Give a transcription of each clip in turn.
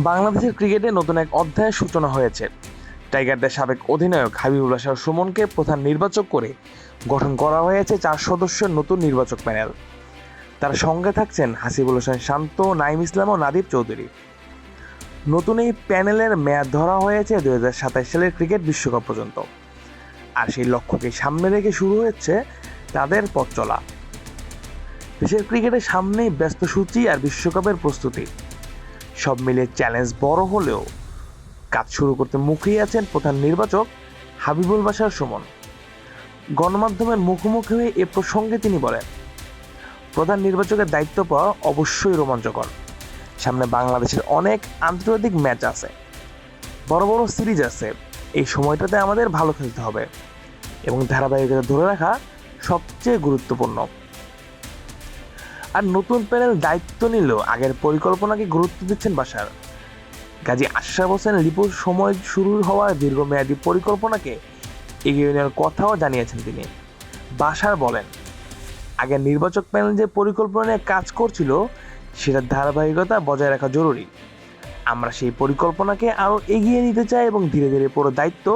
বাংলাদেশের ক্রিকেটে নতুন এক অধ্যায়ের সূচনা হয়েছে। টাইগারদের সাবেক অধিনায়ক হাবিবুল বাশার সুমনকে প্রধান নির্বাচক করে গঠন করা হয়েছে 4 সদস্যের নতুন নির্বাচক প্যানেল। তার সঙ্গে থাকছেন হাসিবুল হোসেন শান্ত, নাঈম ইসলাম ও নাদিব চৌধুরী। নতুন এই প্যানেলের মেয়াদ ধরা হয়েছে 2027 সালের ক্রিকেট বিশ্বকাপ পর্যন্ত। আর সেই লক্ষ্যকে সামনে রেখে শুরু হচ্ছে তাদের পথ চলা। দেশের ক্রিকেটের সামনেই ব্যস্ত সূচি আর বিশ্বকাপের প্রস্তুতি। সব মিলিয়ে চ্যালেঞ্জ বড় হলেও কাজ শুরু করতে মুখিয়ে আছেন প্রধান নির্বাচক হাবিবুল বাশার সুমন। গণমাধ্যমের মুখোমুখি হয়ে এ প্রসঙ্গে তিনি বলেন, প্রধান নির্বাচকের দায়িত্ব পাওয়া অবশ্যই রোমাঞ্চকর। সামনে বাংলাদেশের অনেক আন্তর্জাতিক ম্যাচ আছে, বড় বড় সিরিজ আছে। এই সময়টাতে আমাদের ভালো খেলতে হবে এবং ধারাবাহিকতা ধরে রাখা সবচেয়ে গুরুত্বপূর্ণ। আর নতুন প্যানেল দায়িত্ব নিলেও আগের পরিকল্পনাকে গুরুত্ব দিচ্ছেন বাশার। গাজী আশরাফ হোসেন লিপুর সময় শুরু হওয়া দীর্ঘমেয়াদী পরিকল্পনাকে এগিয়ে নেওয়ার কথাও জানিয়েছেন তিনি। বাশার বলেন, আগের নির্বাচক প্যানেল যে পরিকল্পনা নিয়ে কাজ করছিল সেটার ধারাবাহিকতা বজায় রাখা জরুরি। আমরা সেই পরিকল্পনাকে আরও এগিয়ে নিতে চাই এবং ধীরে ধীরে পুরো দায়িত্ব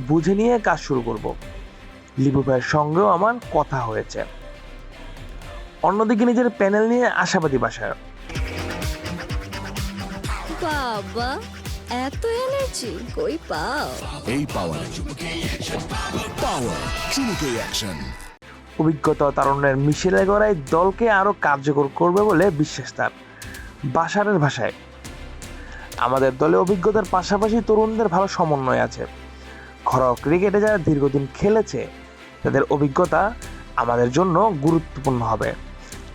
বুঝে নিয়ে কাজ শুরু করব। লিপু ভাইয়ের সঙ্গেও আমার কথা হয়েছে। অন্যদিকে নিজের প্যানেল নিয়ে আশাবাদী বাশার। বাবা, এত এনার্জি কই পাও? এই পাওয়ার চুমুকে অ্যাকশন। অভিজ্ঞতা ও তারুণ্যের মিশেলে গড়াই দলকে আরও কার্যকর করবে বলে বিশ্বাস তার। বাশারের ভাষায়, আমাদের দলে অভিজ্ঞতার পাশাপাশি তরুণদের ভালো সমন্বয় আছে। ঘরোয়া ক্রিকেটে যারা দীর্ঘদিন খেলেছে তাদের অভিজ্ঞতা আমাদের জন্য গুরুত্বপূর্ণ হবে।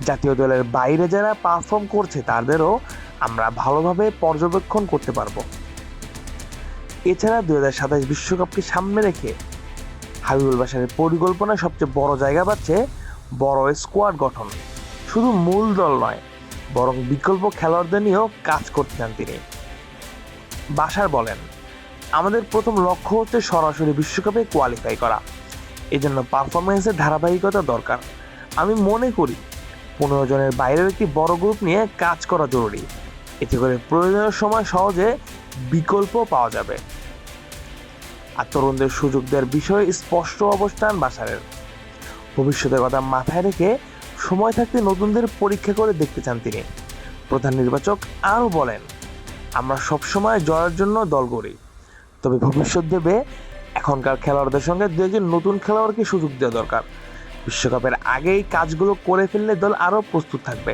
জাতীয় দলের বাইরে যারা পারফর্ম করছে তাদেরও আমরা ভালোভাবে পর্যবেক্ষণ করতে পারবো। এছাড়া 2027 বিশ্বকাপকে সামনে রেখে হাবিবুল বাশারের পরিকল্পনায় সবচেয়ে বড় জায়গা পাচ্ছে বড় স্কোয়াড গঠন। শুধু মূল দল নয়, বরং বিকল্প খেলোয়াড়দের নিয়েও কাজ করতে চান তিনি। বাশার বলেন, আমাদের প্রথম লক্ষ্য হচ্ছে সরাসরি বিশ্বকাপে কোয়ালিফাই করা। এজন্য পারফরমেন্সের ধারাবাহিকতা দরকার। আমি মনে করি 15 জনের বাইরের একটি বড় গ্রুপ নিয়ে কাজ করা জরুরি। এতে করে প্রয়োজনের সময় সহজে বিকল্প পাওয়া যাবে। আর তরুণদের সুযোগ দেওয়ার বিষয়ে স্পষ্ট অবস্থান বাশারের। ভবিষ্যতের কথা মাথায় রেখে সময় থাকতে নতুনদের পরীক্ষা করে দেখতে চান তিনি। প্রধান নির্বাচক আরও বলেন, আমরা সবসময় জয়ের জন্য দল গড়ি, তবে ভবিষ্যৎ ভেবে এখনকার খেলোয়াড়দের সঙ্গে 2 নতুন খেলোয়াড়কে সুযোগ দেওয়া দরকার। বিশ্বকাপের আগেই কাজগুলো করে ফেললে দল আরও প্রস্তুত থাকবে।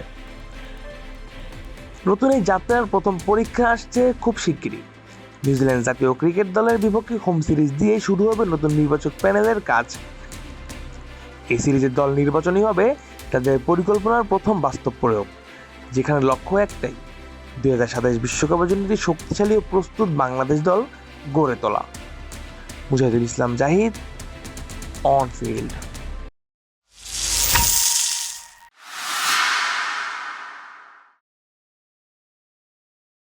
নতুন এই যাত্রার প্রথম পরীক্ষা আসছে খুব শিগগিরই। নিউজিল্যান্ড জাতীয় ক্রিকেট দলের বিপক্ষে হোম সিরিজ দিয়ে শুরু হবে নতুন নির্বাচক প্যানেলের কাজ। এই সিরিজের দল নির্বাচনই হবে তাদের পরিকল্পনার প্রথম বাস্তব প্রয়োগ, যেখানে লক্ষ্য একটাই, 2027 বিশ্বকাপের জন্য একটি শক্তিশালী ও প্রস্তুত বাংলাদেশ দল গড়ে তোলা। Mujahidul Islam Zahid, on field.